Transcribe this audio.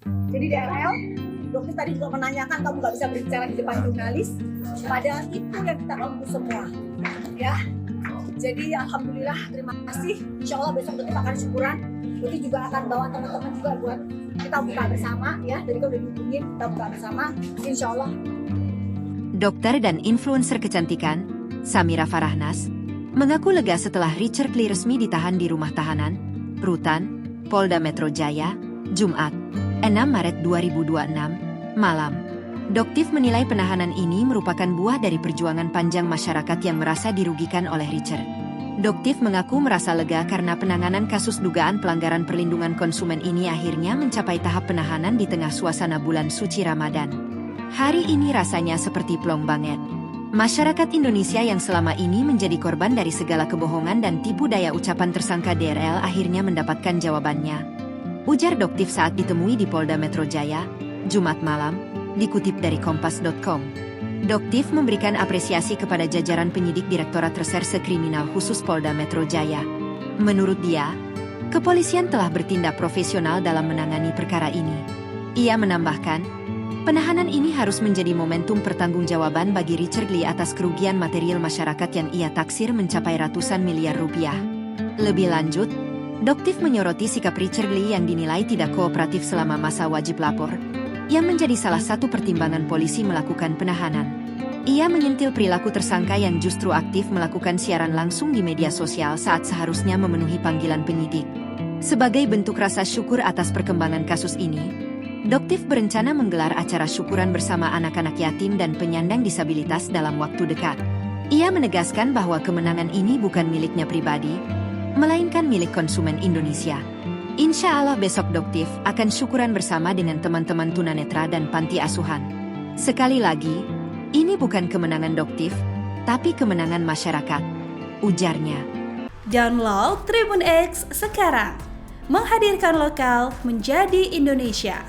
Jadi DRL, dokter tadi juga menanyakan kamu nggak bisa berbicara di depan jurnalis, padahal itu yang kita tunggu semua, ya. Jadi alhamdulillah, terima kasih. Insya Allah besok dokter akan syukuran. Dokter juga akan bawa teman-teman juga buat kita buka bersama, ya. Jadi kalau udah dihubungin, kita buka bersama, insya Allah. Dokter dan influencer kecantikan, Samira Farahnas, mengaku lega setelah Richard Lee resmi ditahan di rumah tahanan, Rutan, Polda Metro Jaya, Jumat, 6 Maret 2026, malam. Doktif menilai penahanan ini merupakan buah dari perjuangan panjang masyarakat yang merasa dirugikan oleh Richard. Doktif mengaku merasa lega karena penanganan kasus dugaan pelanggaran perlindungan konsumen ini akhirnya mencapai tahap penahanan di tengah suasana bulan suci Ramadan. Hari ini rasanya seperti plong banget. Masyarakat Indonesia yang selama ini menjadi korban dari segala kebohongan dan tipu daya ucapan tersangka DRL akhirnya mendapatkan jawabannya. Ujar Doktif saat ditemui di Polda Metro Jaya, Jumat malam, dikutip dari Kompas.com. Doktif memberikan apresiasi kepada jajaran penyidik Direktorat Reserse Kriminal Khusus Polda Metro Jaya. Menurut dia, kepolisian telah bertindak profesional dalam menangani perkara ini. Ia menambahkan, penahanan ini harus menjadi momentum pertanggungjawaban bagi Richard Lee atas kerugian material masyarakat yang ia taksir mencapai ratusan miliar rupiah. Lebih lanjut, Doktif menyoroti sikap Richard Lee yang dinilai tidak kooperatif selama masa wajib lapor, yang menjadi salah satu pertimbangan polisi melakukan penahanan. Ia menyentil perilaku tersangka yang justru aktif melakukan siaran langsung di media sosial saat seharusnya memenuhi panggilan penyidik. Sebagai bentuk rasa syukur atas perkembangan kasus ini, Doktif berencana menggelar acara syukuran bersama anak-anak yatim dan penyandang disabilitas dalam waktu dekat. Ia menegaskan bahwa kemenangan ini bukan miliknya pribadi, melainkan milik konsumen Indonesia. Insya Allah besok Doktif akan syukuran bersama dengan teman-teman tunanetra dan panti asuhan. Sekali lagi, ini bukan kemenangan Doktif, tapi kemenangan masyarakat, ujarnya. Download Tribun X sekarang, menghadirkan lokal menjadi Indonesia.